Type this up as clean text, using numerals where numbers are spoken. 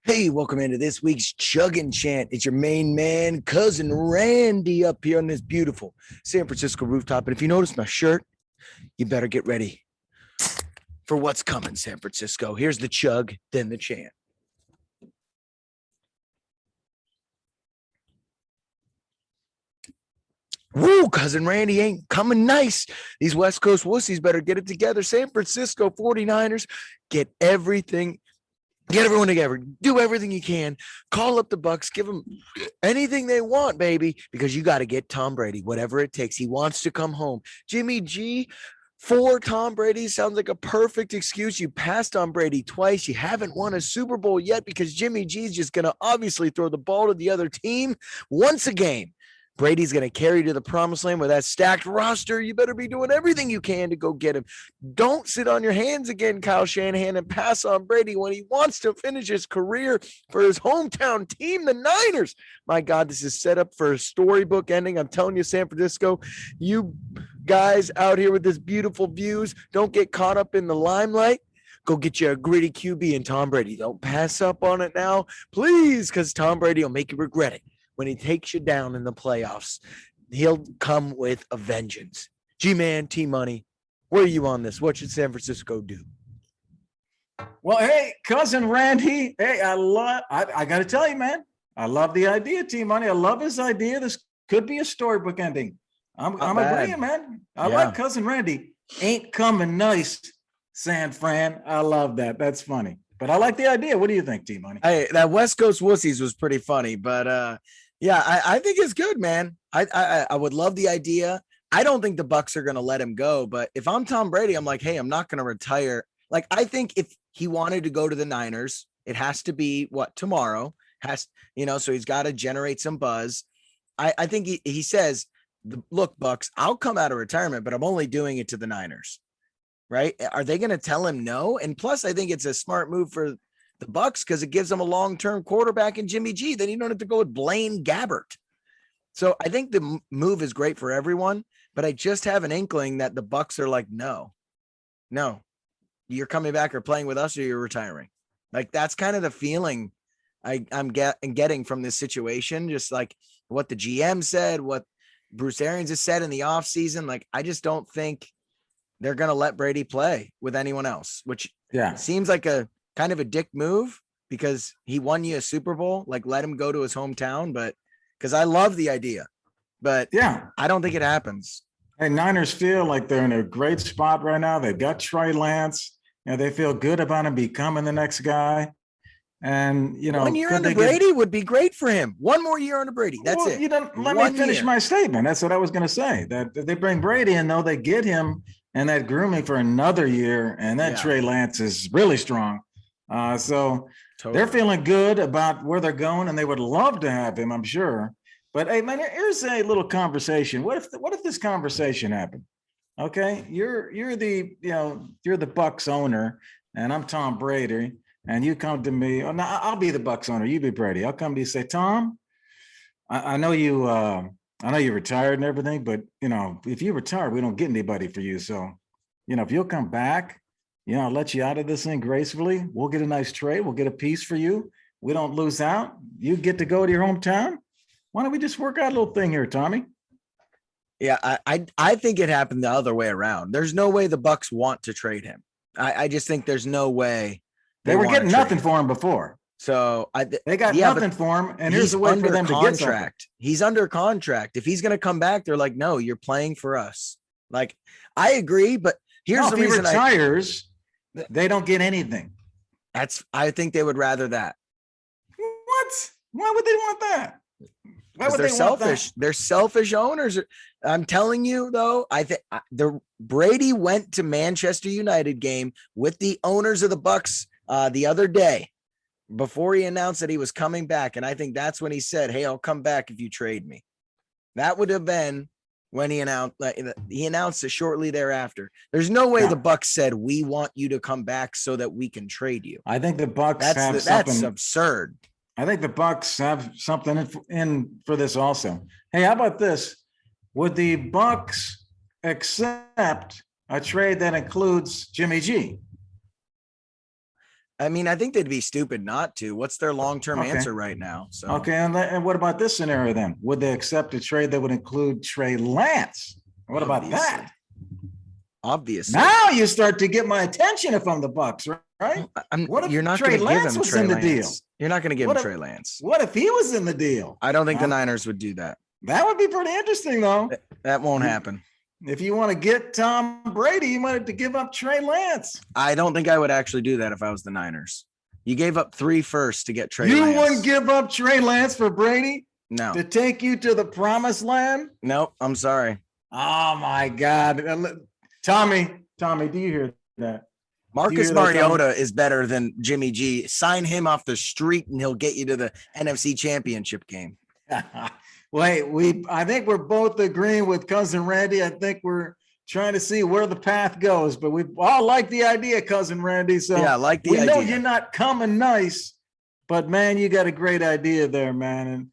Hey, welcome into this week's Chuggin' Chant. It's your main man, cousin Randy, up here on this beautiful San Francisco rooftop. And if you notice my shirt, you better get ready for what's coming, San Francisco. Here's the chug, then the chant. Woo, cousin Randy ain't coming nice. These West Coast wussies better get it together. San Francisco 49ers, get everyone together. Do everything you can. Call up the Bucks. Give them anything they want, baby, because you got to get Tom Brady, whatever it takes. He wants to come home. Jimmy G for Tom Brady sounds like a perfect excuse. You passed on Brady twice. You haven't won a Super Bowl yet because Jimmy G is just going to obviously throw the ball to the other team once a game. Brady's going to carry you to the promised land with that stacked roster. You better be doing everything you can to go get him. Don't sit on your hands again, Kyle Shanahan, and pass on Brady when he wants to finish his career for his hometown team, the Niners. My God, this is set up for a storybook ending. I'm telling you, San Francisco, you guys out here with this beautiful views, don't get caught up in the limelight. Go get you a gritty QB and Tom Brady. Don't pass up on it now, please, because Tom Brady will make you regret it. When he takes you down in the playoffs, he'll come with a vengeance. G-Man, T-Money, where are you on this? What should San Francisco do? Well, hey, cousin Randy, hey, I got to tell you, man, I love the idea, T-Money. I love his idea. This could be a storybook ending. I'm agreeing, man. I like cousin Randy. Ain't coming nice, San Fran. I love that. That's funny. But I like the idea. What do you think, T-Money? Hey, that West Coast wussies was pretty funny, but yeah, I think it's good, man. I would love the idea. I don't think the Bucks are going to let him go, but if I'm Tom Brady, I'm like, hey, I'm not going to retire. Like, I think if he wanted to go to the Niners, it has to be tomorrow so he's got to generate some buzz. I think he says, look, Bucks, I'll come out of retirement, but I'm only doing it to the Niners. Right? Are they going to tell him no? And plus, I think it's a smart move for the Bucks because it gives them a long-term quarterback in Jimmy G. Then you don't have to go with Blaine Gabbert. So I think the move is great for everyone, but I just have an inkling that the Bucks are like, no, you're coming back or playing with us or you're retiring. Like that's kind of the feeling I'm getting from this situation. Just like what the GM said, what Bruce Arians has said in the offseason. Like, I just don't think they're going to let Brady play with anyone else, which seems like a kind of a dick move because he won you a Super Bowl. Like, let him go to his hometown, but because I love the idea, but I don't think it happens. Hey, Niners feel like they're in a great spot right now. They've got Trey Lance, and they feel good about him becoming the next guy. And 1 year under Brady would be great for him. One more year under Brady. That's it. You don't let me finish my statement. That's what I was going to say. That they bring Brady in, though they get him and that grooming for another year, and that Trey Lance is really strong. So they're feeling good about where they're going, and they would love to have him, I'm sure. But hey, man, here's a little conversation. What if this conversation happened? Okay, you're the Bucks owner, and I'm Tom Brady, and you come to me. Oh, no, I'll be the Bucks owner. You be Brady. I'll come to you and say, Tom, I know you. I know you're retired and everything, but if you retire, we don't get anybody for you. So, if you'll come back, I'll let you out of this thing gracefully. We'll get a nice trade. We'll get a piece for you. We don't lose out. You get to go to your hometown. Why don't we just work out a little thing here, Tommy? Yeah, I think it happened the other way around. There's no way the Bucks want to trade him. I just think there's no way they were getting nothing for him before. So they got nothing for him, and here's a way for them to get something. He's under contract. If he's going to come back, they're like, no, you're playing for us. Like, I agree, but here's the reason. If he retires, they don't get anything. I think they would rather that. What? Why would they want that? Why would they're selfish. They're selfish owners. I'm telling you, though, I think the Brady went to Manchester United game with the owners of the Bucks the other day, before he announced that he was coming back. And I think that's when he said, hey, I'll come back if you trade me. That would have been when he announced it shortly thereafter. There's no way the Bucks said, we want you to come back so that we can trade you. I think the Bucks that's absurd. I think the Bucks have something in for this also. Hey, how about this? Would the Bucks accept a trade that includes Jimmy G? I mean, I think they'd be stupid not to. What's their long-term Okay. answer right now? So Okay, and what about this scenario then? Would they accept a trade that would include Trey Lance? What about that? Obviously. Now you start to get my attention if I'm the Bucks, right? What if you're not going to give him Trey Lance? You're not going to give him Trey Lance. What if he was in the deal? I don't think the Niners would do that. That would be pretty interesting, though. That won't happen. If you want to get Tom Brady, you might have to give up Trey Lance. I don't think I would actually do that if I was the Niners. You gave up 3 firsts to get Trey Lance. You wouldn't give up Trey Lance for Brady? No. To take you to the promised land? Nope, I'm sorry. Oh, my God. Tommy, do you hear that? Marcus Mariota is better than Jimmy G. Sign him off the street and he'll get you to the NFC Championship game. Wait, I think we're both agreeing with Cousin Randy. I think we're trying to see where the path goes, but we all like the idea, Cousin Randy. So yeah, I like the idea. We know you're not coming nice, but man, you got a great idea there, man. And